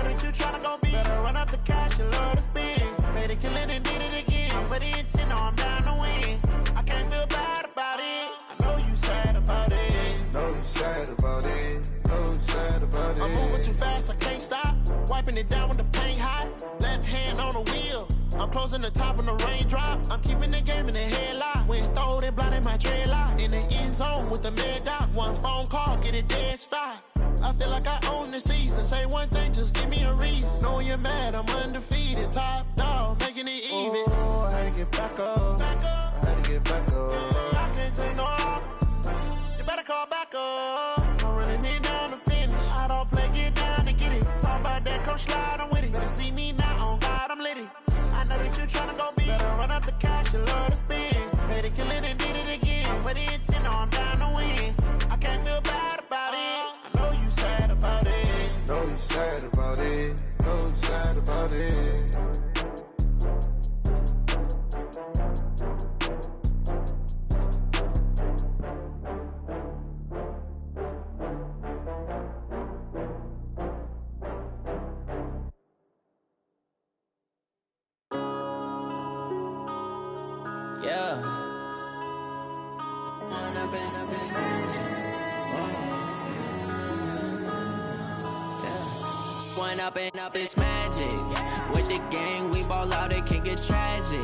know that you tryna go big. Better run up the cash, you love to spend. Made a killing and did it again. But the intent, no, I'm down to win. I can't feel bad about it. I know you sad about it. Know you sad about it. Know you sad about it. I'm moving too fast, I can't stop. Wiping it down with the paint hot. Left hand on the wheel. I'm closing the top on the raindrop. I'm keeping the game in the headlock. When throwed and blinded my dreadlock. In the end zone with the mad dot. One phone call, get it dead stop. I feel like I own the season. Say one thing, just give me a reason. Knowing you're mad, I'm undefeated. Top dog, making it even. Oh, I had to get back up. Back up. I had to get back up. I can't take no loss. You better call back up. I'm running it down to finish. I don't play, get down to get it. Talk about that, come slide, I'm with it. Better see me now, on God, I'm lit it. I know that you tryna go big. Better run up the cash, you love to spend. Made a killing and did it again. But the intent, no, I'm down to win. I can't feel bad about it. I know you sad about it. Know you sad about it. Know you sad about it. Yeah. One up and up is magic. With the gang, we ball out, it can get tragic.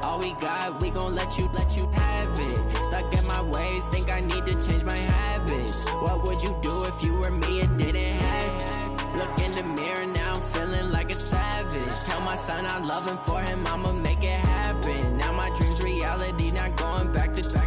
All we got, we gon' let you have it. Stuck in my ways, think I need to change my habits. What would you do if you were me and didn't have it? Look in the mirror, now I'm feeling like a savage. Tell my son I love him, for him I'ma make it happen. Now my dream's reality, not going back to.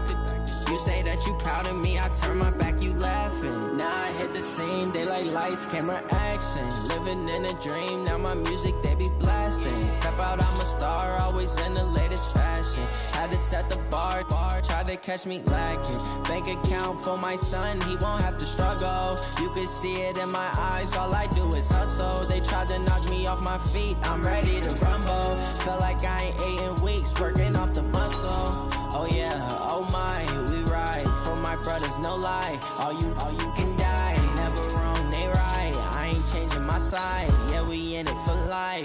You say that you proud of me, I turn my back, you laughing. Now I hit the scene, they like lights, camera, action. Living in a dream, now my music, they be blasting. Step out, I'm a star, always in the latest fashion. Had to set the bar, try to catch me lacking. Bank account for my son, he won't have to struggle. You can see it in my eyes, all I do is hustle. They tried to knock me off my feet, I'm ready to rumble. Feel like I ain't ate in weeks, working off the muscle. Oh yeah, oh my, we ride for my brothers, no lie. All you can die, never wrong, they right. I ain't changing my side, yeah, we in it for life.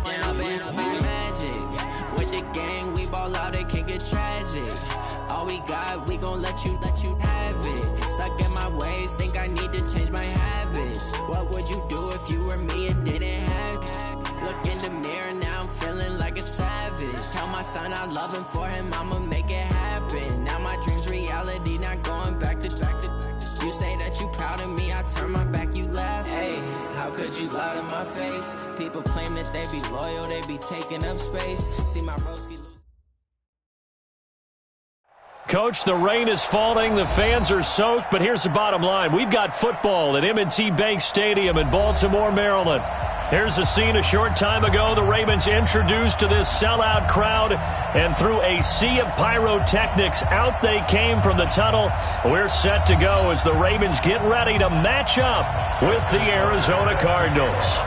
When up and up is magic. With the gang, we ball out, it can get tragic. All we got, we gon' let you have it. Stuck in my ways, think I need to change my habits. What would you do if you were me and didn't have it? Look in the mirror, now I'm feeling like a savage. Tell my son I love him, for him I'ma make it happen. Now my dream's reality, not going back to. You say that you proud of me, I turn my back, you laugh. Hey, how could you lie to my face? People claim that they be loyal, they be taking up space. See my broski lose. Coach, the rain is falling, the fans are soaked, but here's the bottom line. We've got football at M&T Bank Stadium in Baltimore, Maryland. Here's a scene a short time ago. The Ravens introduced to this sellout crowd, and through a sea of pyrotechnics, out they came from the tunnel. We're set to go as the Ravens get ready to match up with the Arizona Cardinals.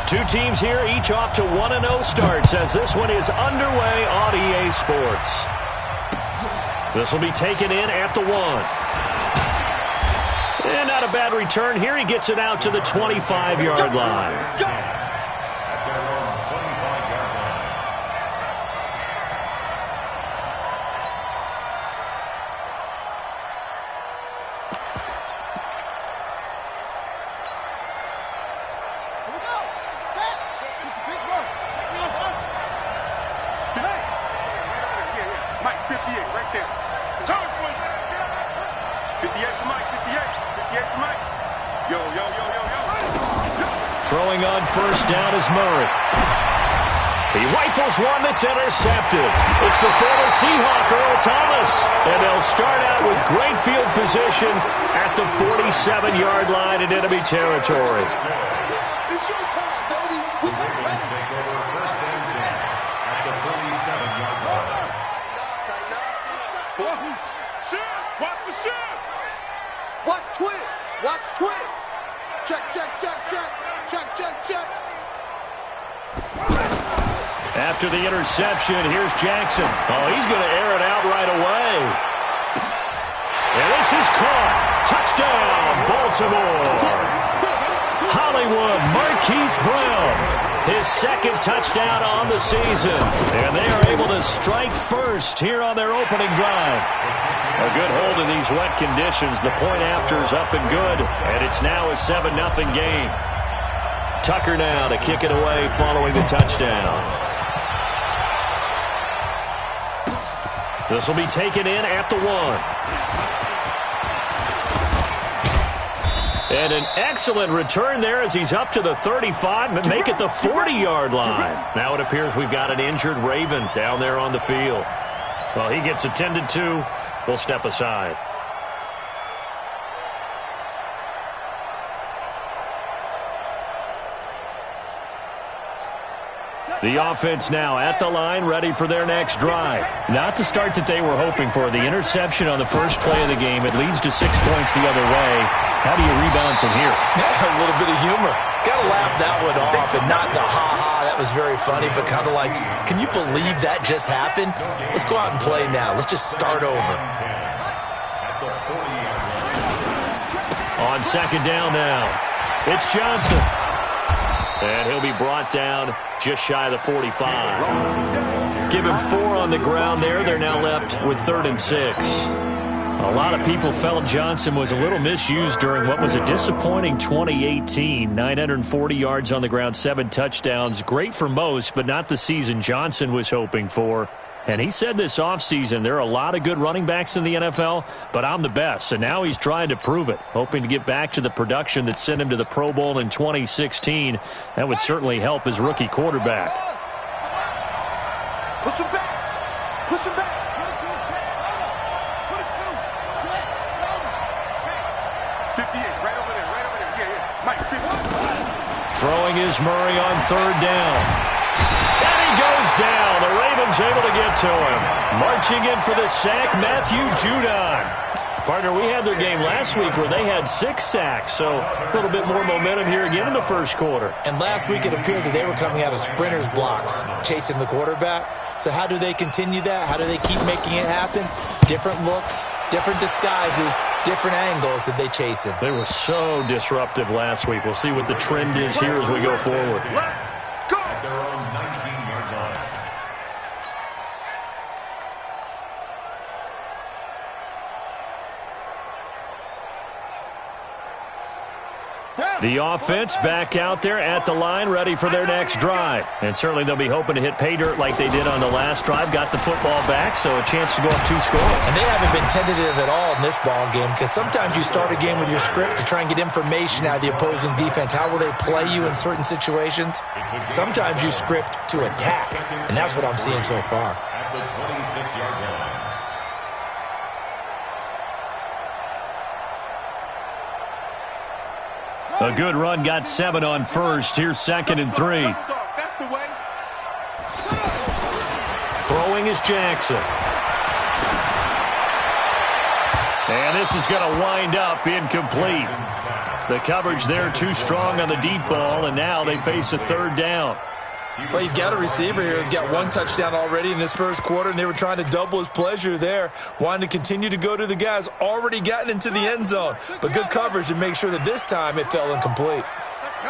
Two teams here, each off to 1-0 starts as this one is underway on EA Sports. This will be taken in at the 1. And not a bad return here. He gets it out to the 25-yard line. Throwing on first down is Murray. He rifles one that's intercepted. It's the former Seahawk, Earl Thomas. And they'll start out with great field position at the 47-yard line in enemy territory. It's your time, baby. We Ravens take over first and 10 at the 47-yard line. Watch the shot. Watch twins. Watch twins. Check, check, check, check. Check, check, check. After the interception, here's Jackson. Oh, he's going to air it out right away. And this is caught. Touchdown, Baltimore. Hollywood, Marquise Brown. His second touchdown on the season. And they are able to strike first here on their opening drive. A good hold in these wet conditions. The point after is up and good. And it's now a 7-0 game. Tucker now to kick it away following the touchdown. This will be taken in at the 1. And an excellent return there as he's up to the 35, but make it the 40-yard line. Now it appears we've got an injured Raven down there on the field. Well, he gets attended to. We'll step aside. The offense now at the line, ready for their next drive. Not the start that they were hoping for. The interception on the first play of the game, it leads to 6 points the other way. How do you rebound from here? A little bit of humor. Got to laugh that one off, and not the ha-ha, that was very funny, but kind of like, can you believe that just happened? Let's go out and play now. Let's just start over. On second down now, it's Johnson. And he'll be brought down just shy of the 45. Give him 4 on the ground there. They're now left with 3rd and 6. A lot of people felt Johnson was a little misused during what was a disappointing 2018. 940 yards on the ground, 7 touchdowns. Great for most, but not the season Johnson was hoping for. And he said this offseason, there are a lot of good running backs in the NFL, but I'm the best. And now he's trying to prove it, hoping to get back to the production that sent him to the Pro Bowl in 2016. That would certainly help his rookie quarterback. Push him back. Push him back. Put it 2. 58, right over there. Yeah. Mike, 50. Throwing is Murray on 3rd down. Goes down. The Ravens able to get to him. Marching in for the sack, Matthew Judon. Partner, we had their game last week where they had 6 sacks, so a little bit more momentum here again in the first quarter. And last week it appeared that they were coming out of sprinters blocks, chasing the quarterback. So how do they continue that? How do they keep making it happen? Different looks, different disguises, different angles that they chase him. They were so disruptive last week. We'll see what the trend is here as we go forward. The offense back out there at the line, ready for their next drive. And certainly they'll be hoping to hit pay dirt like they did on the last drive. Got the football back, so a chance to go up 2 scores. And they haven't been tentative at all in this ball game, because sometimes you start a game with your script to try and get information out of the opposing defense. How will they play you in certain situations? Sometimes you script to attack, and that's what I'm seeing so far. At the 26-yard line. A good run, got 7 on first. Here's 2nd and 3. That's the way. Throwing is Jackson. And this is going to wind up incomplete. The coverage there too strong on the deep ball, and now they face a 3rd down. Well, you've got a receiver here who's got 1 touchdown already in this first quarter, and they were trying to double his pleasure there, wanting to continue to go to the guys already gotten into the end zone. But good coverage to make sure that this time it fell incomplete.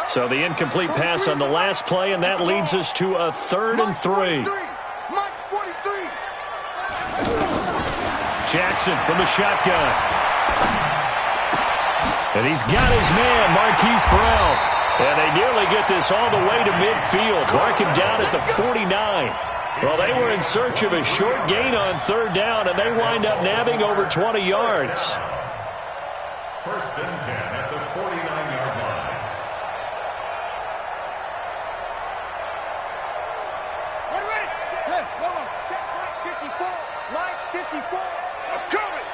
So the incomplete pass on the last play, and that leads us to a 3rd and 3. Mike's 43. Jackson from the shotgun. And he's got his man, Marquise Brown. And they nearly get this all the way to midfield. Mark him down at the 49. Well, they were in search of a short gain on 3rd down, and they wind up nabbing over 20 yards. 1st and 10 at the 49-yard line. Ready. Hey, hold on. Check Mike 54. Mike 54. I'm coming.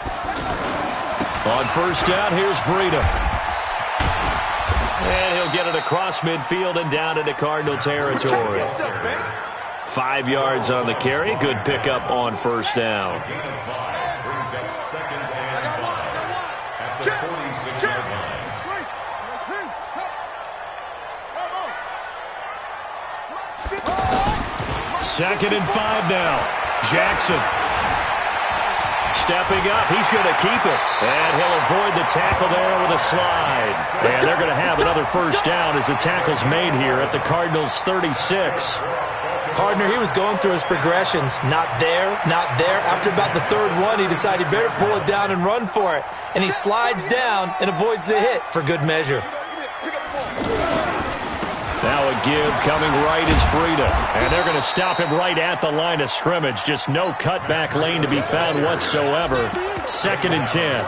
On 1st down, here's Breida. And he'll get it across midfield and down into Cardinal territory. 5 yards on the carry. Good pickup on 1st down. Brings up 2nd and 5 at the 46-yard line. 2nd and 5 now. Jackson. stepping up. He's going to keep it. And he'll avoid the tackle there with a slide. And they're going to have another first down as the tackle's made here at the Cardinals' 36. Gardner, he was going through his progressions. Not there, not there. After about the third one, he decided he better pull it down and run for it. And he slides down and avoids the hit for good measure. Now a give coming right is Breida. And they're going to stop him right at the line of scrimmage. Just no cutback lane to be found whatsoever. 2nd and 10.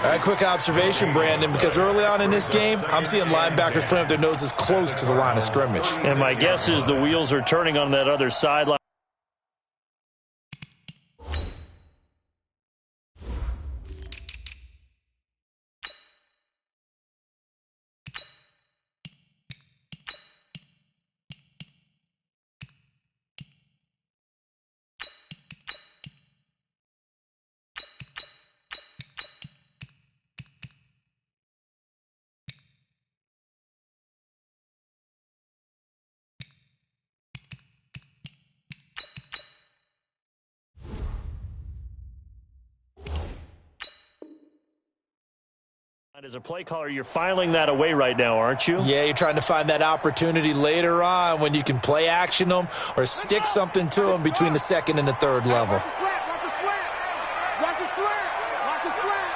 All right, quick observation, Brandon, because early on in this game, I'm seeing linebackers playing with their noses close to the line of scrimmage. And my guess is the wheels are turning on that other sideline. As a play caller, you're filing that away right now, aren't you? Yeah, you're trying to find that opportunity later on when you can play action them or stick something to them between the 2nd and the 3rd level. Watch the slant. Watch the slant. Watch the slant.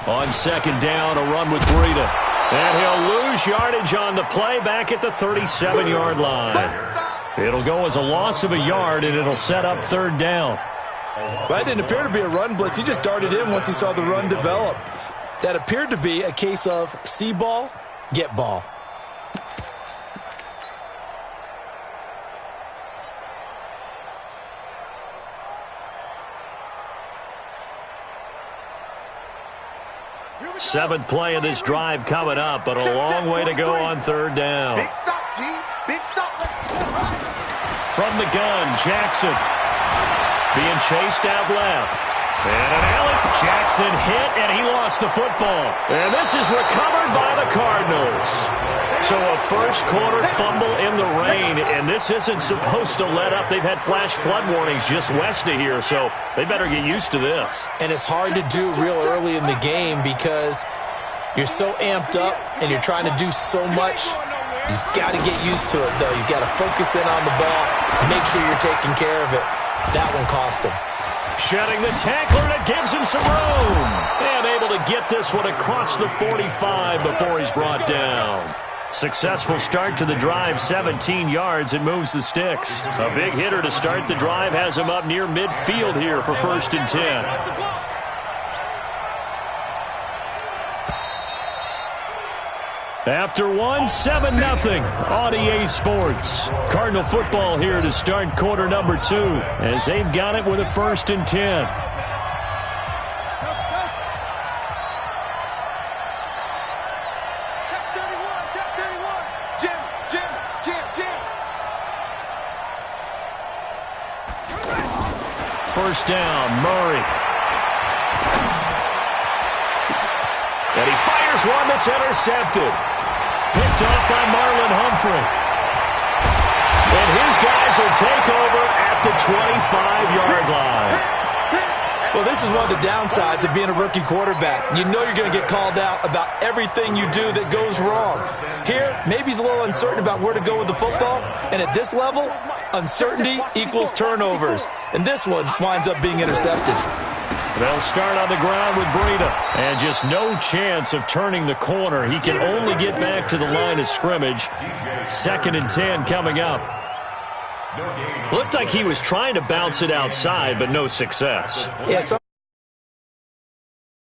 On 2nd down, a run with Breida. And he'll lose yardage on the play back at the 37-yard line. It'll go as a loss of a yard, and it'll set up 3rd down. Well, it didn't appear to be a run blitz. He just darted in once he saw the run develop. That appeared to be a case of see ball, get ball. Seventh play of this drive coming up, but a long way to go on 3rd down. Big stop, G. Big stop. From the gun, Jackson being chased out left. And an alley. Jackson hit, and he lost the football. And this is recovered by the Cardinals. So a first-quarter fumble in the rain, and this isn't supposed to let up. They've had flash flood warnings just west of here, so they better get used to this. And it's hard to do real early in the game because you're so amped up and you're trying to do so much. You've got to get used to it, though. You've got to focus in on the ball, make sure you're taking care of it. That one cost him. Shedding the tackler, and it gives him some room. And able to get this one across the 45 before he's brought down. Successful start to the drive, 17 yards, and moves the sticks. A big hitter to start the drive has him up near midfield here for 1st and 10. After one, 7-0 on EA Sports. Cardinal football here to start quarter number 2 as they've got it with a 1st and 10. First down, Murray. And he fires one that's intercepted. Picked off by Marlon Humphrey. And his guys will take over at the 25-yard line. Well, this is one of the downsides of being a rookie quarterback. You know you're going to get called out about everything you do that goes wrong. Here, maybe he's a little uncertain about where to go with the football. And at this level, uncertainty equals turnovers. And this one winds up being intercepted. They'll start on the ground with Breida. And just no chance of turning the corner. He can only get back to the line of scrimmage. 2nd and 10 coming up. Looked like he was trying to bounce it outside, but no success. Yeah,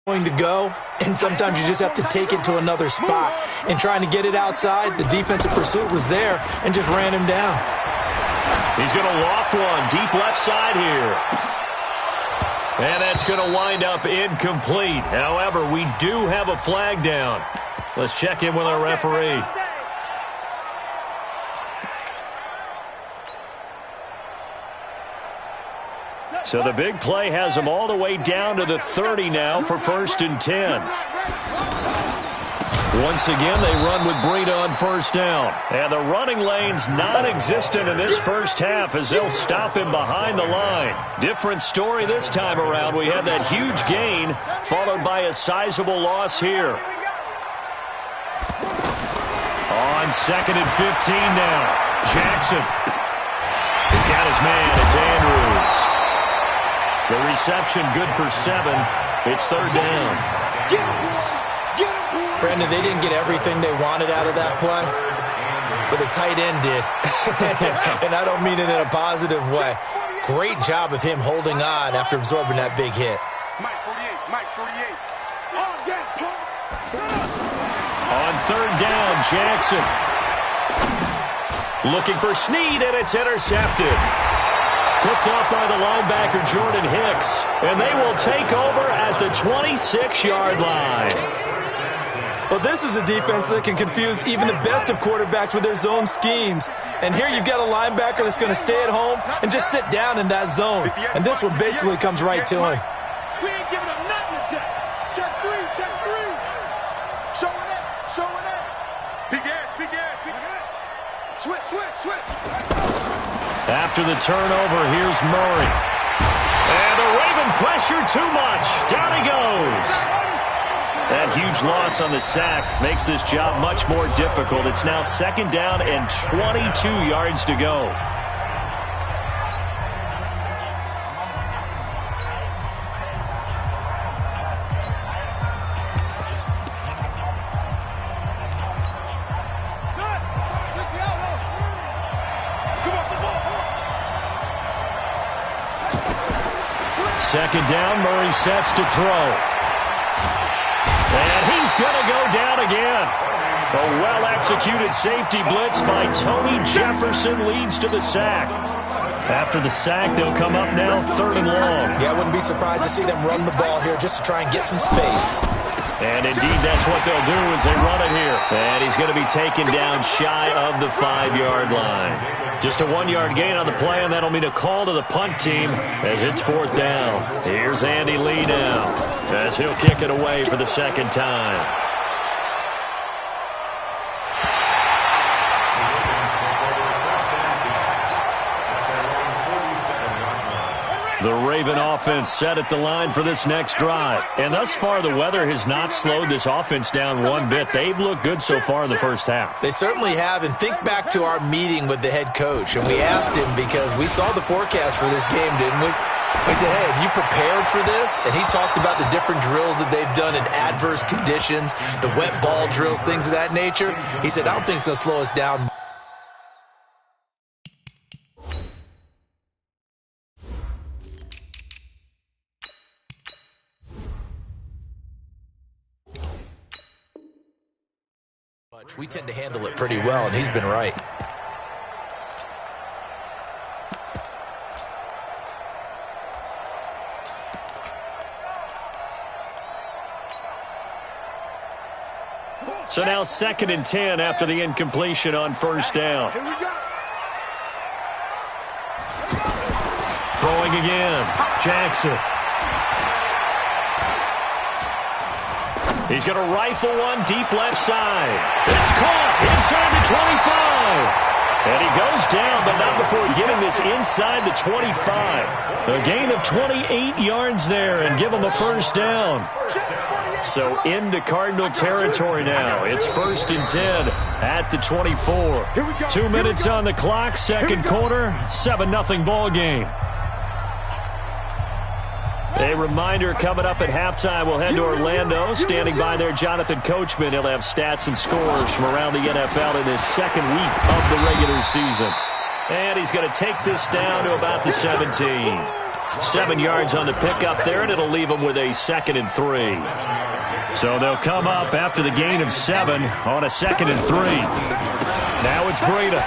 going to go, and sometimes you just have to take it to another spot. And trying to get it outside, the defensive pursuit was there and just ran him down. He's going to loft one deep left side here. And that's going to wind up incomplete. However, we do have a flag down. Let's check in with our referee. So the big play has them all the way down to the 30 now for 1st and 10. Once again, they run with Breida on first down. And the running lane's non-existent in this first half as they'll stop him behind the line. Different story this time around. We had that huge gain followed by a sizable loss here. On 2nd and 15 now. Jackson. He's got his man. It's Andrews. The reception good for 7. It's 3rd down. Brandon, they didn't get everything they wanted out of that play, but the tight end did. And I don't mean it in a positive way. Great job of him holding on after absorbing that big hit. Mike 48. On 3rd down, Jackson. Looking for Snead, and it's intercepted. Picked up by the linebacker, Jordan Hicks. And they will take over at the 26-yard line. Well, this is a defense that can confuse even the best of quarterbacks with their zone schemes. And here you've got a linebacker that's going to stay at home and just sit down in that zone. And this one basically comes right to him. We ain't giving him nothing to check. Check 3. Showing it. Big head. Switch. After the turnover, here's Murray. And the Raven pressure too much. Down he goes. That huge loss on the sack makes this job much more difficult. It's now 2nd down and 22 yards to go. Second down, Murray sets to throw. And he's going to go down again. A well-executed safety blitz by Tony Jefferson leads to the sack. After the sack, they'll come up now 3rd and long. Yeah, I wouldn't be surprised to see them run the ball here just to try and get some space. And indeed, that's what they'll do as they run it here. And he's going to be taken down shy of the 5-yard line. Just a 1-yard gain on the play, and that'll mean a call to the punt team as it's 4th down. Here's Andy Lee now as he'll kick it away for the 2nd time. The Raven offense set at the line for this next drive. And thus far, the weather has not slowed this offense down one bit. They've looked good so far in the first half. They certainly have. And think back to our meeting with the head coach. And we asked him because we saw the forecast for this game, didn't we? We said, hey, have you prepared for this? And he talked about the different drills that they've done in adverse conditions, the wet ball drills, things of that nature. He said, I don't think it's going to slow us down. We tend to handle it pretty well, and he's been right. So now 2nd and 10 after the incompletion on 1st down. Throwing again. Jackson. He's going to rifle one deep left side. It's caught inside the 25. And he goes down, but not before getting this inside the 25. A gain of 28 yards there and give him a 1st down. So into Cardinal territory now. It's 1st and 10 at the 24. 2 minutes on the clock, 2nd quarter, 7-0 ball game. A reminder coming up at halftime, we'll head to Orlando. Standing by there, Jonathan Coachman. He'll have stats and scores from around the NFL in his 2nd week of the regular season. And he's going to take this down to about the 17. 7 yards on the pickup there, and it'll leave him with a 2nd and 3. So they'll come up after the gain of 7 on a 2nd and 3. Now it's Breida.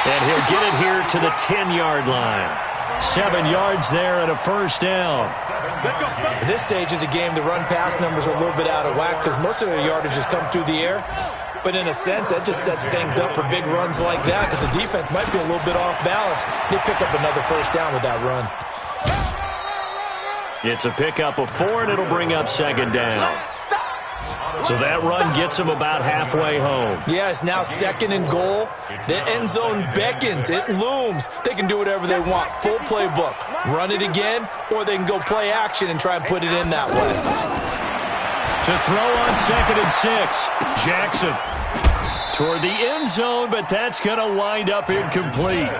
And he'll get it here to the 10-yard line. 7 yards there and a 1st down. At this stage of the game, the run-pass numbers are a little bit out of whack because most of their yardage has come through the air. But in a sense, that just sets things up for big runs like that because the defense might be a little bit off balance. They pick up another 1st down with that run. It's a pickup of 4, and it'll bring up 2nd down. So that run gets him about halfway home. Yeah, it's now 2nd and goal. The end zone beckons. It looms. They can do whatever they want. Full playbook. Run it again, or they can go play action and try and put it in that way. To throw on 2nd and 6. Jackson toward the end zone, but that's going to wind up incomplete.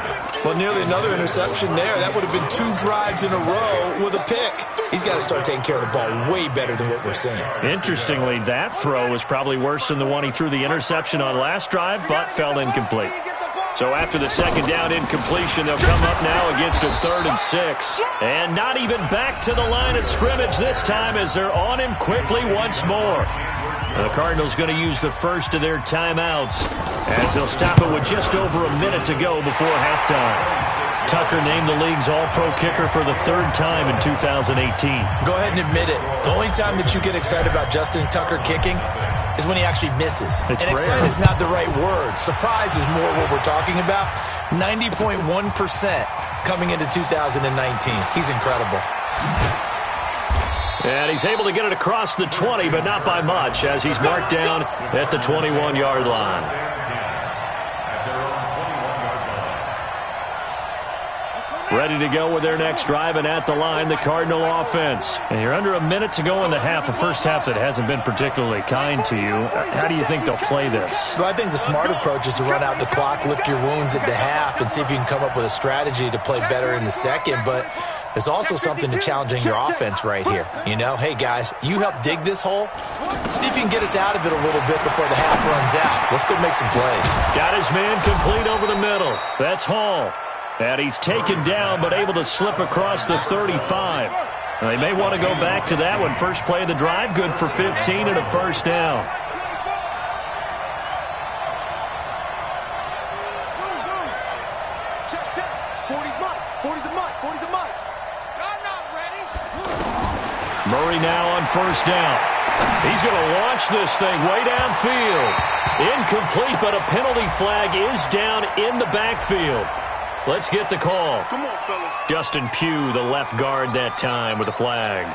Well, nearly another interception there. That would have been 2 drives in a row with a pick. He's got to start taking care of the ball way better than what we're seeing. Interestingly, that throw was probably worse than the one he threw the interception on last drive, but fell incomplete. So after the 2nd down incompletion, they'll come up now against a 3rd and 6. And not even back to the line of scrimmage this time as they're on him quickly once more. The Cardinals going to use the first of their timeouts as they'll stop it with just over a minute to go before halftime. Tucker named the league's all-pro kicker for the 3rd time in 2018. Go ahead and admit it. The only time that you get excited about Justin Tucker kicking is when he actually misses. It's and rare. excited is not the right word. Surprise is more what we're talking about. 90.1% coming into 2019. He's incredible. And he's able to get it across the 20, but not by much, as he's marked down at the 21-yard line. Ready to go with their next drive, and at the line, the Cardinal offense. And you're under a minute to go in the half, a first half that hasn't been particularly kind to you. How do you think they'll play this? Well, I think the smart approach is to run out the clock, lick your wounds at the half, and see if you can come up with a strategy to play better in the second. But there's also something to challenging your offense right here. You know, hey, guys, you help dig this hole. See if you can get us out of it a little bit before the half runs out. Let's go make some plays. Got his man complete over the middle. That's Hall. And he's taken down, but able to slip across the 35. Now, they may want to go back to that one. First play of the drive, good for 15 and a first down. Check, check. 40's mine. 40's a mine. 40's a mine. I'm not ready. Murray now on first down. He's going to launch this thing way downfield. Incomplete, but a penalty flag is down in the backfield. Let's get the call. Come on, fellas. Justin Pugh, the left guard that time with a flag.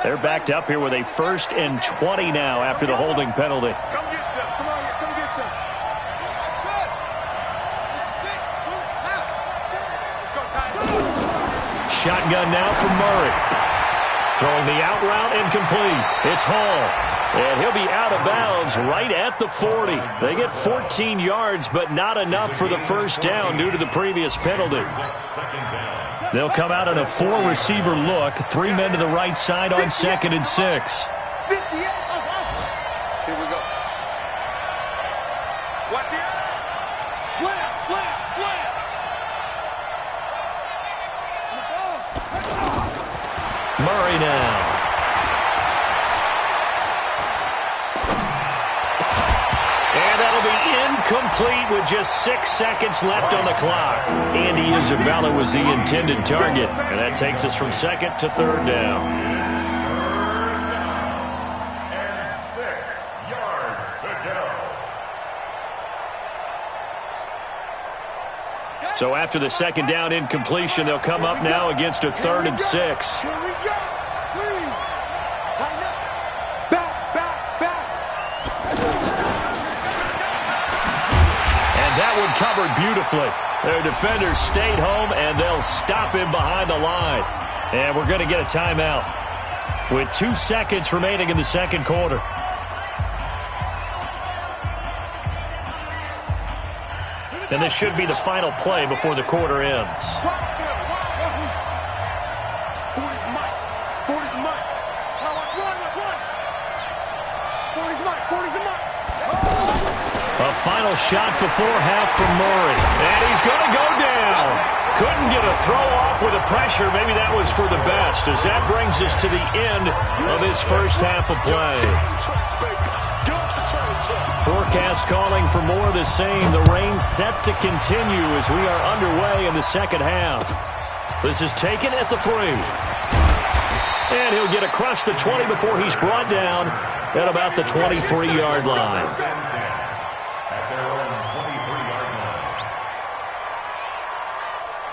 They're backed up here with a 1st and 20 now after the holding penalty. Come get some. Come on here. Come get some. Shotgun now from Murray. Throwing the out route incomplete. It's Hall. And he'll be out of bounds right at the 40. They get 14 yards, but not enough for the first down due to the previous penalty. They'll come out in a 4-receiver look. 3 men to the right side on 2nd and 6. 58. Here we go. Watch it. Slam, slam, slam. Murray now. And that'll be incomplete with just 6 seconds left on the clock. Andy Isabella was the intended target. And that takes us from 2nd to 3rd down. And 6 yards to go. So after the 2nd down incompletion, they'll come up now against a 3rd and 6. Here we go. Clean. Tighten up. Back, back, back. And that one covered beautifully. Their defenders stayed home, and they'll stop him behind the line. And we're going to get a timeout with 2 seconds remaining in the second quarter. And this should be the final play before the quarter ends. 40's mine. 40's mine. Run. 40's mine. 40's mine. A final shot before half from Murray. And he's going to go down. Couldn't get a throw off with the pressure. Maybe that was for the best, as that brings us to the end of his first half of play. Forecast calling for more of the same. The rain set to continue as we are underway in the second half. This is taken at the 3. And he'll get across the 20 before he's brought down at about the 23-yard line. At their own 23-yard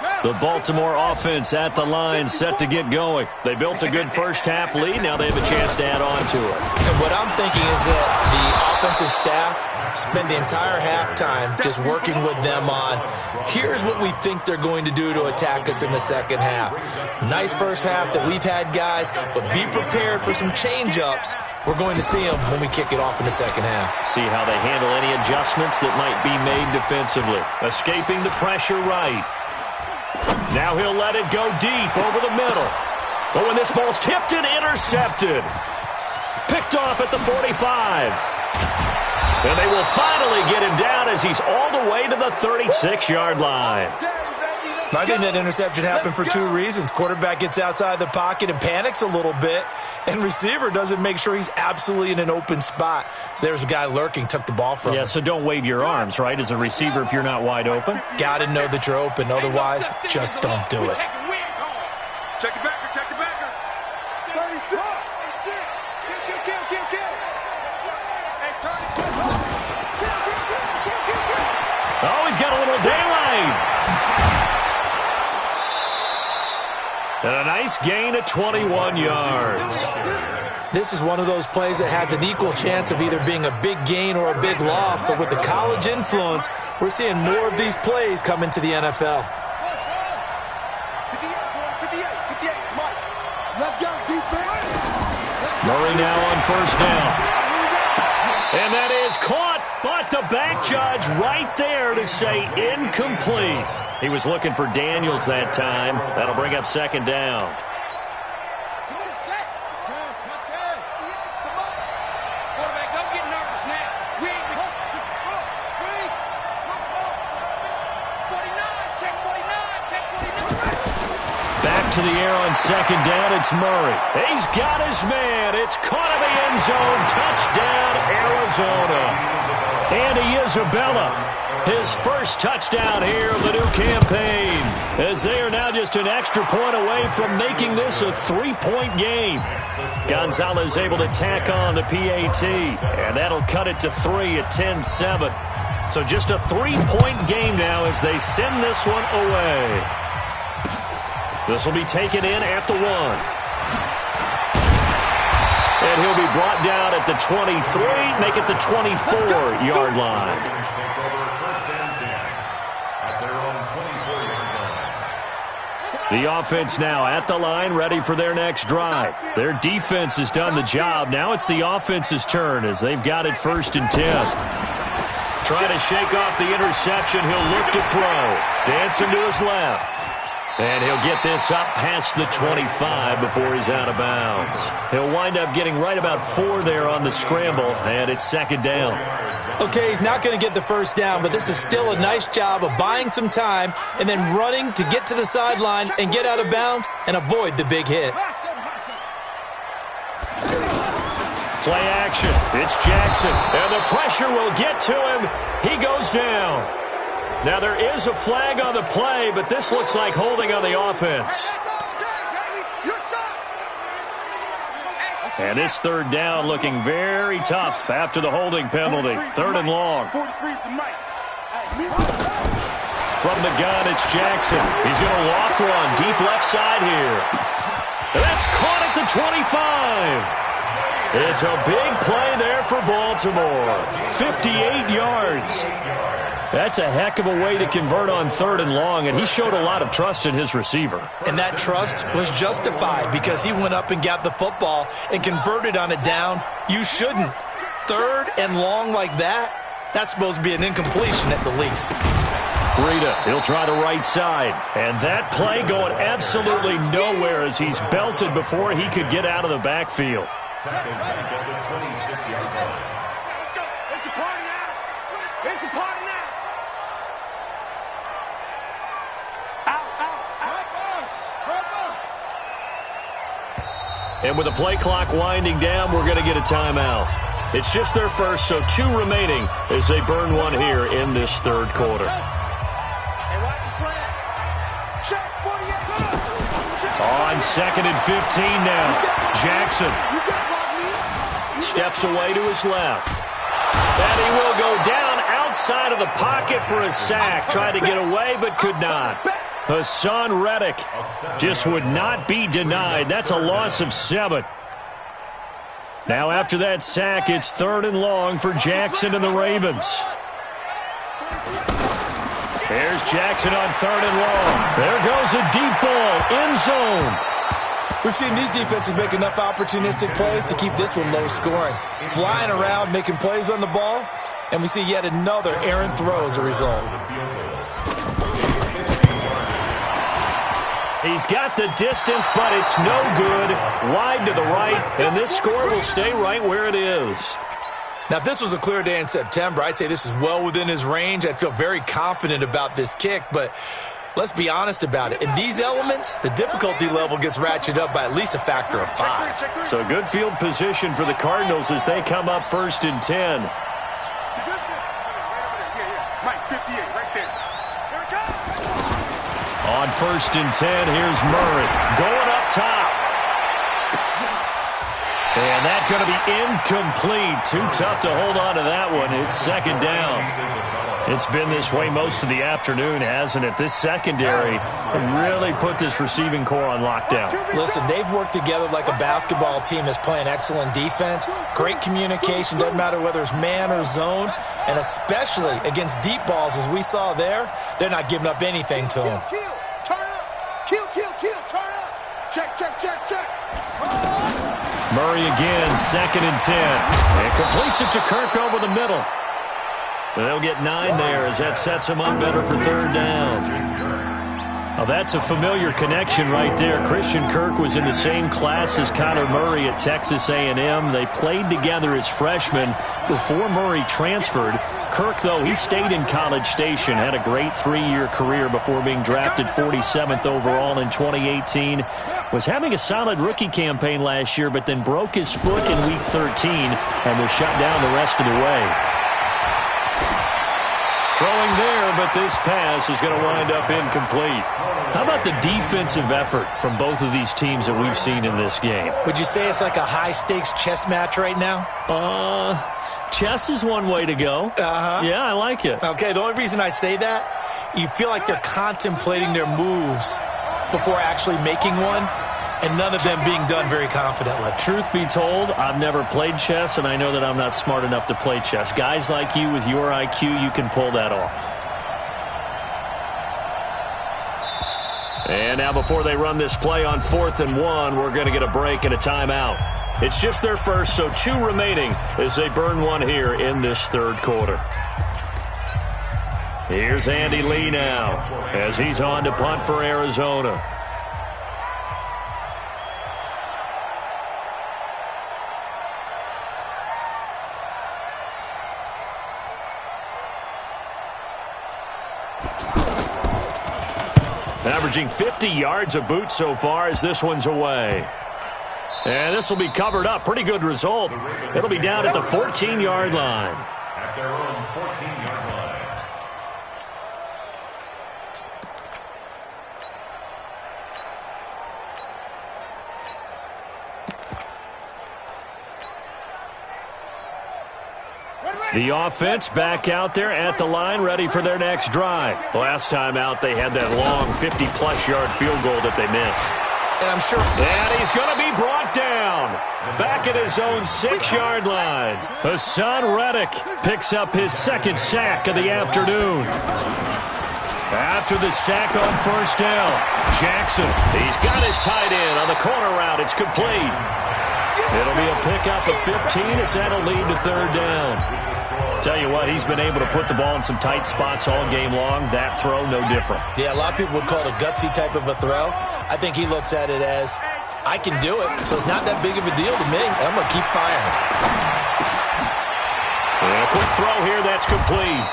line. The Baltimore offense at the line, set to get going. They built a good first-half lead. Now they have a chance to add on to it. And what I'm thinking is that the offensive staff spend the entire halftime just working with them on, here's what we think they're going to do to attack us in the second half. Nice first half that we've had, guys, but be prepared for some change-ups. We're going to see them when we kick it off in the second half. See how they handle any adjustments that might be made defensively. Escaping the pressure right. Now he'll let it go deep over the middle. But when this ball's tipped and intercepted. Picked off at the 45. And they will finally get him down as he's all the way to the 36-yard line. I think that interception happened for two reasons. Quarterback gets outside the pocket and panics a little bit, and receiver doesn't make sure he's absolutely in an open spot. So there's a guy lurking, took the ball from him. Yeah, so don't wave your arms, right, as a receiver if you're not wide open. Got to know that you're open. Otherwise, just don't do it. Check it backer, check it backer. 36. Kill. Oh, he's got a little daylight. And a nice gain of 21 yards. This is one of those plays that has an equal chance of either being a big gain or a big loss, but with the college influence, we're seeing more of these plays come into the NFL. 58, Mike. Let's go, defense. Murray now on first down. And that is caught, but the back judge right there to say incomplete. He was looking for Daniels that time. That'll bring up second down. Back to the air on second down. It's Murray. He's got his man. It's caught in the end zone. Touchdown, Arizona. Andy Isabella, his first touchdown here of the new campaign, as they are now just an extra point away from making this a three-point game. Gonzalez able to tack on the PAT, and that'll cut it to 3 at 10-7. So just a three-point game now as they send this one away. This will be taken in at the 1. And he'll be brought down at the 23, make it the 24-yard line. The offense now at the line, ready for their next drive. Their defense has done the job. Now it's the offense's turn as they've got it 1st and 10. Trying to shake off the interception. He'll look to throw. Dancing to his left. And he'll get this up past the 25 before he's out of bounds. He'll wind up getting right about 4 there on the scramble, and it's second down. Okay, he's not going to get the first down, but this is still a nice job of buying some time and then running to get to the sideline and get out of bounds and avoid the big hit. Play action. It's Jackson, and the pressure will get to him. He goes down. Now, there is a flag on the play, but this looks like holding on the offense. And this third down looking very tough after the holding penalty. 3rd and long. From the gun, it's Jackson. He's going to loft one deep left side here. And that's caught at the 25. It's a big play there for Baltimore. 58 yards. That's a heck of a way to convert on 3rd and long, and he showed a lot of trust in his receiver. And that trust was justified because he went up and got the football and converted on a down. You shouldn't. 3rd and long like that, that's supposed to be an incompletion at the least. Breida, he'll try the right side. And that play going absolutely nowhere as he's belted before he could get out of the backfield. And with the play clock winding down, we're going to get a timeout. It's just their first, so 2 remaining as they burn one here in this 3rd quarter. On 2nd and 15 now. Jackson steps away to his left. And he will go down outside of the pocket for a sack. Tried to get away, but could not. Hassan Reddick just would not be denied. That's a loss of 7. Now after that sack, it's 3rd and long for Jackson and the Ravens. Here's Jackson on 3rd and long. There goes a deep ball, end zone. We've seen these defenses make enough opportunistic plays to keep this one low scoring. Flying around, making plays on the ball, and we see yet another errant throw as a result. He's got the distance, but it's no good. Wide to the right, and this score will stay right where it is. Now, if this was a clear day in September, I'd say this is well within his range. I'd feel very confident about this kick, but let's be honest about it. In these elements, the difficulty level gets ratcheted up by at least a factor of 5. So good field position for the Cardinals as they come up 1st and 10. On 1st and 10, here's Murray going up top. And that's going to be incomplete. Too tough to hold on to that one. It's 2nd down. It's been this way most of the afternoon, hasn't it? This secondary really put this receiving core on lockdown. Listen, they've worked together like a basketball team that's playing excellent defense. Great communication, doesn't matter whether it's man or zone. And especially against deep balls, as we saw there, they're not giving up anything to them. Turn up. Kill, turn up. Check. Murray again, 2nd and 10. And completes it to Kirk over the middle. They'll get 9 there as that sets him up better for 3rd down. Now that's a familiar connection right there. Christian Kirk was in the same class as Kyler Murray at Texas A&M. They played together as freshmen before Murray transferred. Kirk, though, he stayed in College Station, had a great 3-year career before being drafted 47th overall in 2018. Was having a solid rookie campaign last year, but then broke his foot in Week 13 and was shut down the rest of the way. Throwing there, but this pass is going to wind up incomplete. How about the defensive effort from both of these teams that we've seen in this game? Would you say it's like a high-stakes chess match right now? Chess is one way to go. Yeah, I like it. Okay, the only reason I say that, you feel like they're contemplating their moves before actually making one, and none of them being done very confidently. Truth be told, I've never played chess, and I know that I'm not smart enough to play chess. Guys like you with your IQ, you can pull that off. And now before they run this play on 4th and 1, we're going to get a break and a timeout. It's just their first, so 2 remaining as they burn one here in this 3rd quarter. Here's Andy Lee now as he's on to punt for Arizona. Averaging 50 yards a boot so far as this one's away. And this will be covered up. Pretty good result. It'll be down at the 14-yard line. At their own 14-yard line. The offense back out there at the line, ready for their next drive. Last time out, they had that long 50-plus yard field goal that they missed. And I'm sure. And he's going to be brought down. Back at his own 6-yard line. Hassan Reddick picks up his 2nd sack of the afternoon. After the sack on 1st down, Jackson, he's got his tight end on the corner route. It's complete. It'll be a pickup of 15 as that'll lead to 3rd down. Tell you what, he's been able to put the ball in some tight spots all game long. That throw, no different. Yeah, a lot of people would call it a gutsy type of a throw. I think he looks at it as, I can do it, so it's not that big of a deal to me. I'm going to keep firing. And a quick throw here, that's complete.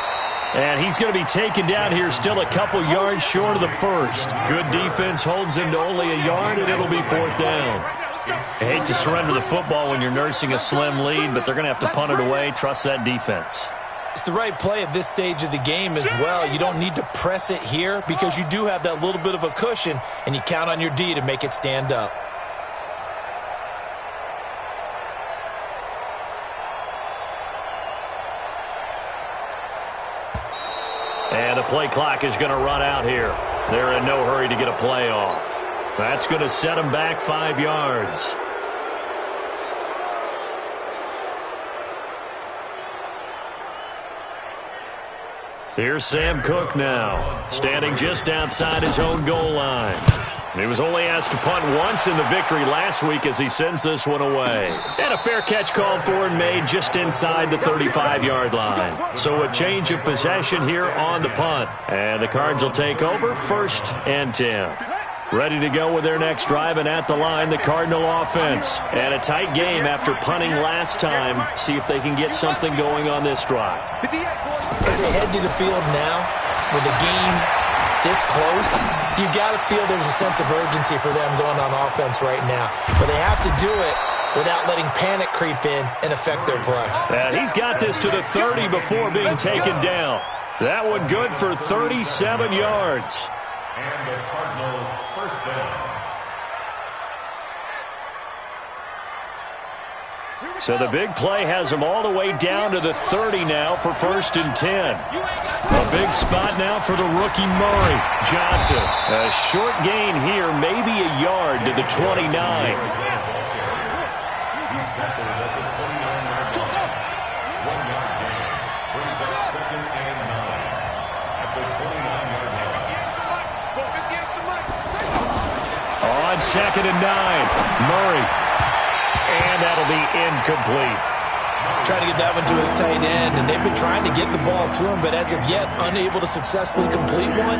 And he's going to be taken down here still a couple yards short of the 1st. Good defense holds him to only a yard, and it'll be 4th down. I hate to surrender the football when you're nursing a slim lead, but they're going to have to punt it away. Trust that defense. It's the right play at this stage of the game as well. You don't need to press it here because you do have that little bit of a cushion, and you count on your D to make it stand up. And the play clock is going to run out here. They're in no hurry to get a play off. That's going to set them back 5 yards. Here's Sam Cook now, standing just outside his own goal line. He was only asked to punt once in the victory last week as he sends this one away. And a fair catch called for and made just inside the 35-yard line. So a change of possession here on the punt. And the Cards will take over 1st and 10. Ready to go with their next drive, and at the line, the Cardinal offense. And a tight game after punting last time. See if they can get something going on this drive. As they head to the field now, with the game this close, you've got to feel there's a sense of urgency for them going on offense right now. But they have to do it without letting panic creep in and affect their play. And he's got this to the 30 before being taken down. That one good for 37 yards. And the Cardinal first down. So the big play has them all the way down to the 30 now for 1st and 10. A big spot now for the rookie Murray. Johnson, a short gain here, maybe a yard to the 29. He's tackled at the 29-yard line. 1-yard gain brings up 2nd and 9 at the 29-yard line. On 2nd and 9, Murray. And that'll be incomplete. Trying to get that one to his tight end, and they've been trying to get the ball to him, but as of yet, unable to successfully complete one.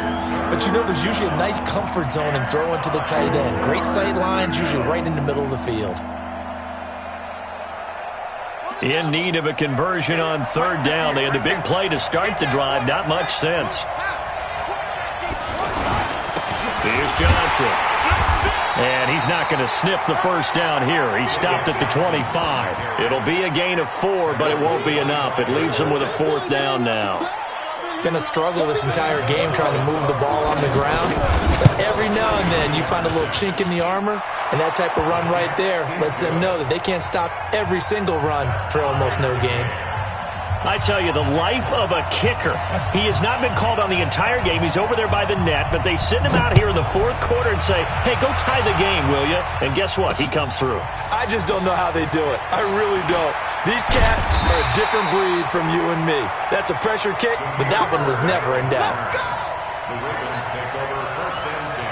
But you know, there's usually a nice comfort zone in throwing to the tight end. Great sight lines, usually right in the middle of the field. In need of a conversion on 3rd down. They had the big play to start the drive. Not much sense. Here's Johnson. And he's not going to sniff the 1st down here. He stopped at the 25. It'll be a gain of 4, but it won't be enough. It leaves him with a 4th down now. It's been a struggle this entire game trying to move the ball on the ground. But every now and then you find a little chink in the armor, and that type of run right there lets them know that they can't stop every single run for almost no gain. I tell you, the life of a kicker. He has not been called on the entire game. He's over there by the net, but they send him out here in the 4th quarter and say, hey, go tie the game, will you? And guess what? He comes through. I just don't know how they do it. I really don't. These cats are a different breed from you and me. That's a pressure kick, but that one was never in doubt. The Ravens take over 1st and 10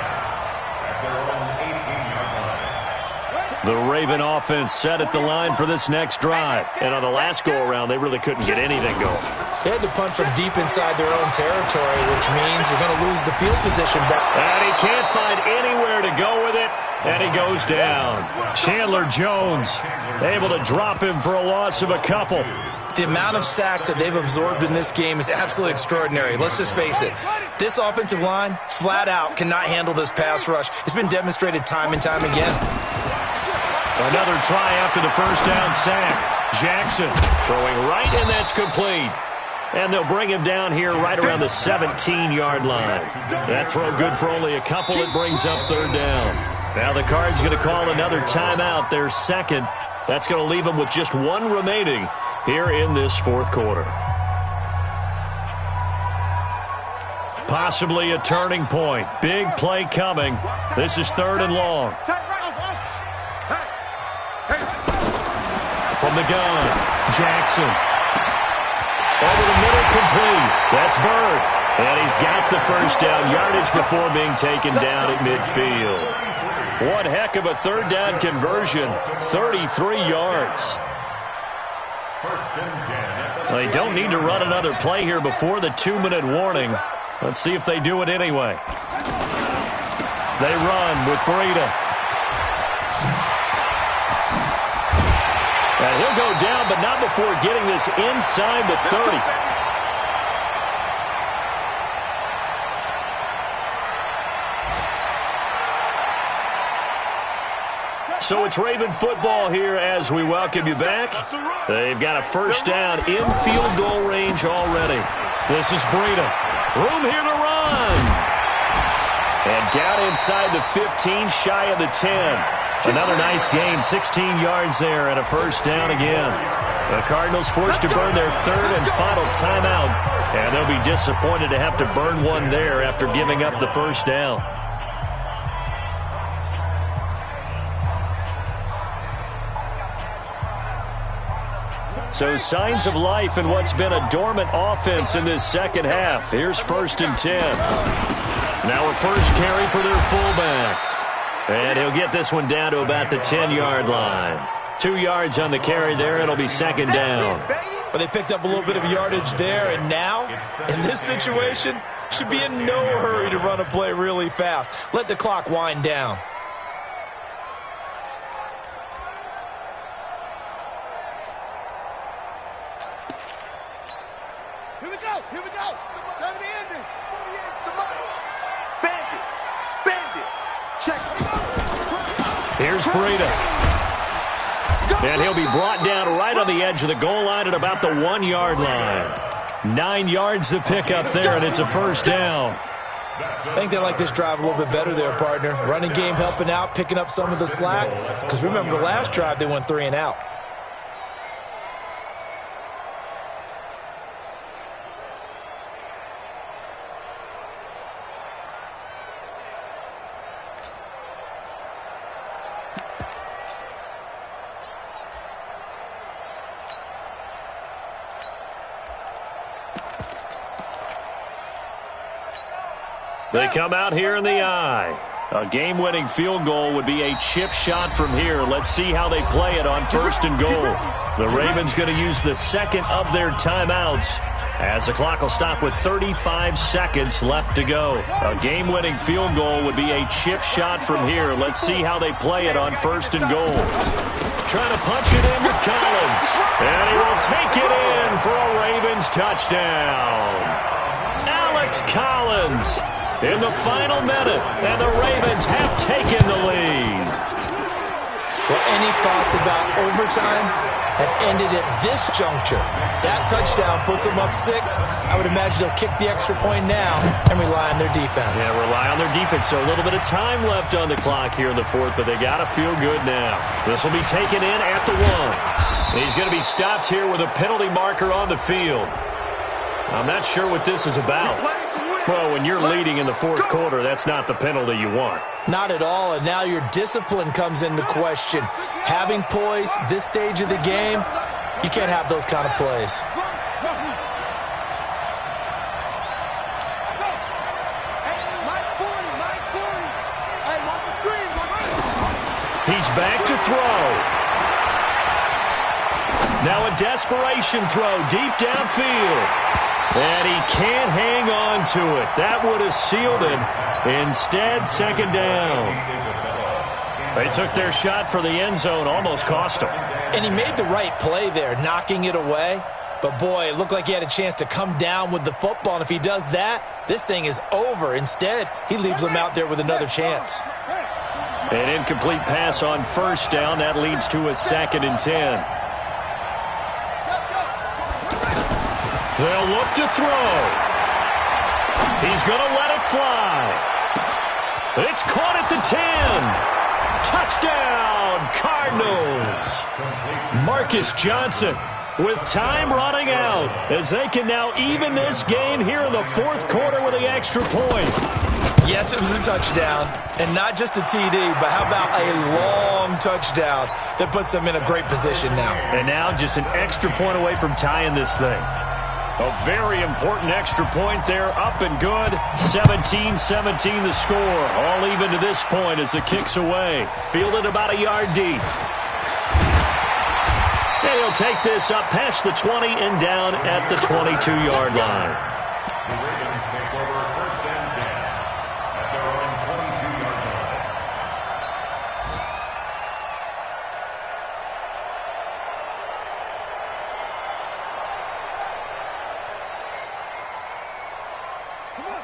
at their own 18-yard line. The Raven offense set at the line for this next drive. And on the last go-around, they really couldn't get anything going. They had to punt from deep inside their own territory, which means you're going to lose the field position back. And he can't find anywhere to go with it, and he goes down. Chandler Jones able to drop him for a loss of a couple. The amount of sacks that they've absorbed in this game is absolutely extraordinary. Let's just face it. This offensive line, flat out, cannot handle this pass rush. It's been demonstrated time and time again. Another try after the 1st down sack. Jackson throwing right, and that's complete. And they'll bring him down here right around the 17-yard line. That throw good for only a couple. It brings up 3rd down. Now the Cards going to call another timeout, their 2nd. That's going to leave them with just 1 remaining here in this 4th quarter. Possibly a turning point. Big play coming. This is 3rd and long. From the gun, Jackson. Over the middle, complete. That's Bird. And he's got the 1st down yardage before being taken down at midfield. One heck of a 3rd down conversion. 33 yards. They don't need to run another play here before the 2-minute warning. Let's see if they do it anyway. They run with Breida. And he'll go down, but not before getting this inside the 30. So it's Raven football here as we welcome you back. They've got a 1st down in field goal range already. This is Breida. Room here to run. And down inside the 15, shy of the 10. Another nice gain, 16 yards there and a first down again. The Cardinals forced to burn their third and final timeout, and they'll be disappointed to have to burn one there after giving up the first down. So signs of life in what's been a dormant offense in this second half. Here's 1st and 10. Now a first carry for their fullback. And he'll get this one down to about the 10-yard line. 2 yards on the carry there. It'll be second down. But they picked up a little bit of yardage there, and now, in this situation, should be in no hurry to run a play really fast. Let the clock wind down. Here we go. Here we go. Time of the ending. The money. Bandit. Bandit. Check. Here's Breida. And he'll be brought down right on the edge of the goal line at about the 1-yard line. 9 yards to pick up there, and it's a first down. I think they like this drive a little bit better there, partner. Running game helping out, picking up some of the slack. Because remember, the last drive they went 3 and out. They come out here in the eye. A game-winning field goal would be a chip shot from here. Let's see how they play it on 1st and goal. The Ravens going to use the second of their timeouts as the clock will stop with 35 seconds left to go. A game-winning field goal would be a chip shot from here. Let's see how they play it on 1st and goal. Trying to punch it in with Collins. And he will take it in for a Ravens touchdown. Alex Collins in the final minute, and the Ravens have taken the lead. Well, any thoughts about overtime have ended at this juncture. That touchdown puts them up 6. I would imagine they'll kick the extra point now and rely on their defense. Yeah, rely on their defense. So a little bit of time left on the clock here in the 4th, but they got to feel good now. This will be taken in at the 1. He's going to be stopped here with a penalty marker on the field. I'm not sure what this is about. Well, when you're leading in the 4th quarter, that's not the penalty you want. Not at all, and now your discipline comes into question. Having poise this stage of the game, you can't have those kind of plays. He's back to throw. Now a desperation throw deep downfield. And he can't hang on to it. That would have sealed it. Instead, second down. They took their shot for the end zone, almost cost him. And he made the right play there, knocking it away. But, boy, it looked like he had a chance to come down with the football. And if he does that, this thing is over. Instead, he leaves them out there with another chance. An incomplete pass on first down. That leads to a 2nd and 10. They'll look to throw. He's going to let it fly. It's caught at the 10. Touchdown, Cardinals. Marcus Johnson with time running out as they can now even this game here in the 4th quarter with the extra point. Yes, it was a touchdown, and not just a TD, but how about a long touchdown that puts them in a great position now. And now just an extra point away from tying this thing. A very important extra point there, up and good. 17-17 the score. All even to this point as the kick's away. Fielded about a yard deep. And he'll take this up past the 20 and down at the 22-yard line. The Ravens take over 1st and 10 at their own 22-yard line.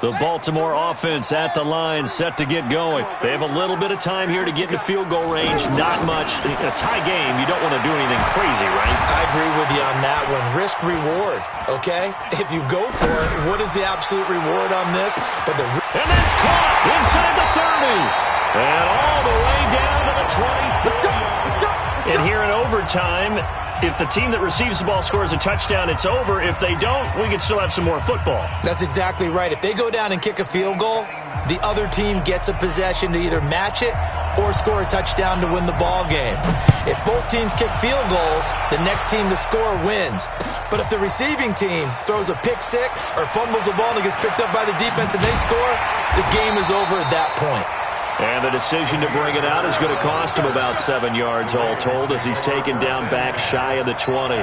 The Baltimore offense at the line, set to get going. They have a little bit of time here to get into field goal range. Not much. In a tie game, you don't want to do anything crazy, right? I agree with you on that one. Risk reward, okay? If you go for it, what is the absolute reward on this? And that's caught inside the 30. And all the way down to the 24. And here in overtime, if the team that receives the ball scores a touchdown, it's over. If they don't, we can still have some more football. That's exactly right. If they go down and kick a field goal, the other team gets a possession to either match it or score a touchdown to win the ball game. If both teams kick field goals, the next team to score wins. But if the receiving team throws a pick six or fumbles the ball and it gets picked up by the defense and they score, the game is over at that point. And the decision to bring it out is going to cost him about 7 yards all told as he's taken down back shy of the 20.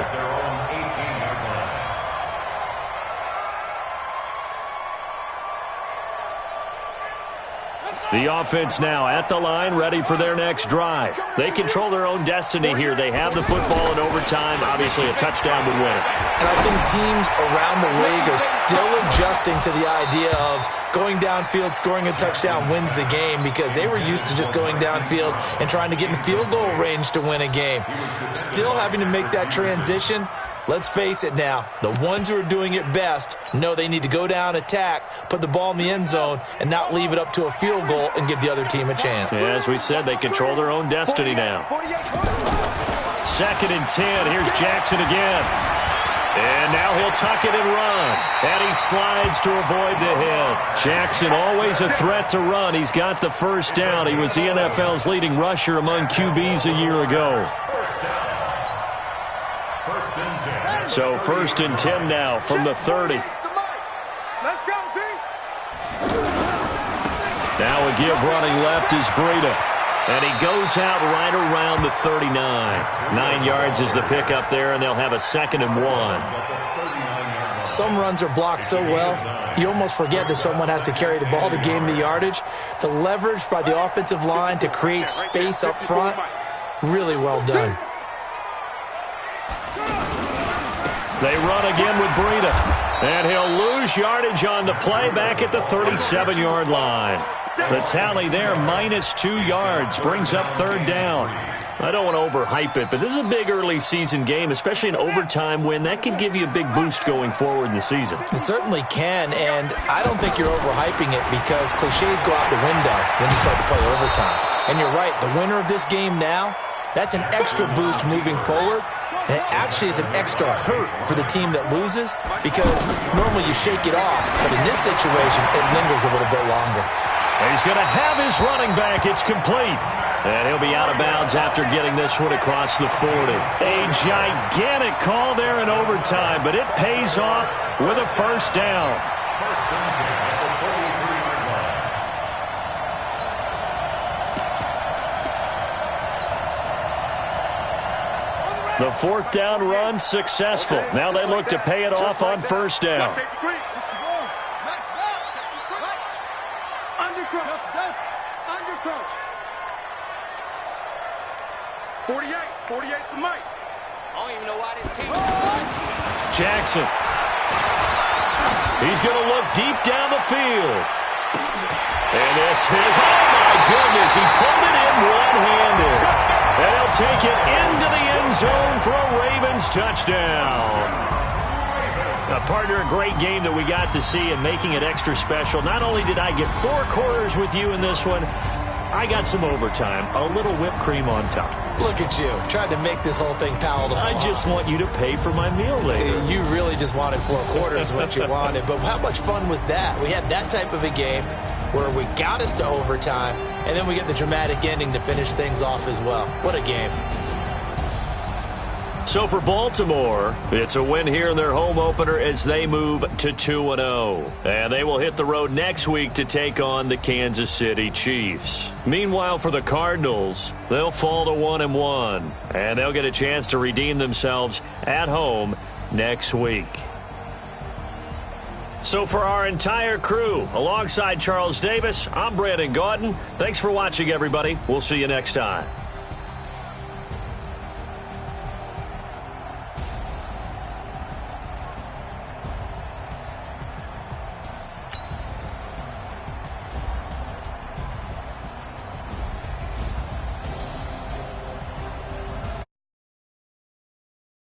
The offense now at the line, ready for their next drive. They control their own destiny here. They have the football in overtime. Obviously, a touchdown would win it. And I think teams around the league are still adjusting to the idea of going downfield, scoring a touchdown wins the game because they were used to just going downfield and trying to get in field goal range to win a game. Still having to make that transition. Let's face it now, the ones who are doing it best know they need to go down, attack, put the ball in the end zone, and not leave it up to a field goal and give the other team a chance. Yeah, as we said, they control their own destiny now. 2nd and 10. Here's Jackson again. And now he'll tuck it and run. And he slides to avoid the hit. Jackson always a threat to run. He's got the first down. He was the NFL's leading rusher among QBs a year ago. So 1st and 10 now from the 30. Let's go, D. Now a give running left is Breida. And he goes out right around the 39. 9 yards is the pickup there, and they'll have a 2nd and 1. Some runs are blocked so well, you almost forget that someone has to carry the ball to gain the yardage. The leverage by the offensive line to create space up front, really well done. They run again with Breida. And he'll lose yardage on the play back at the 37-yard line. The tally there, -2 yards, brings up 3rd down. I don't want to overhype it, but this is a big early season game, especially an overtime win. That can give you a big boost going forward in the season. It certainly can, and I don't think you're overhyping it because cliches go out the window when you start to play overtime. And you're right, the winner of this game now, that's an extra boost moving forward. And it actually is an extra hurt for the team that loses because normally you shake it off, but in this situation, it lingers a little bit longer. He's going to have his running back. It's complete. And he'll be out of bounds after getting this one across the 40. A gigantic call there in overtime, but it pays off with a first down. The 4th down run successful. Now they look to pay it off on first down. Undercrouch. 48 for Mike. I don't even know why this team. Jackson. He's going to look deep down the field. And this is, oh my goodness, he pulled it in one-handed. And he'll take it into the end zone for a Ravens touchdown. Partner, a great game that we got to see and making it extra special. Not only did I get 4 quarters with you in this one, I got some overtime, a little whipped cream on top. Look at you, trying to make this whole thing palatable. I just want you to pay for my meal later. You really just wanted 4 quarters what you wanted, but how much fun was that? We had that type of a game where we got us to overtime, and then we get the dramatic ending to finish things off as well. What a game. So for Baltimore, it's a win here in their home opener as they move to 2-0. And they will hit the road next week to take on the Kansas City Chiefs. Meanwhile, for the Cardinals, they'll fall to 1-1. And they'll get a chance to redeem themselves at home next week. So for our entire crew, alongside Charles Davis, I'm Brandon Gaudin. Thanks for watching, everybody. We'll see you next time.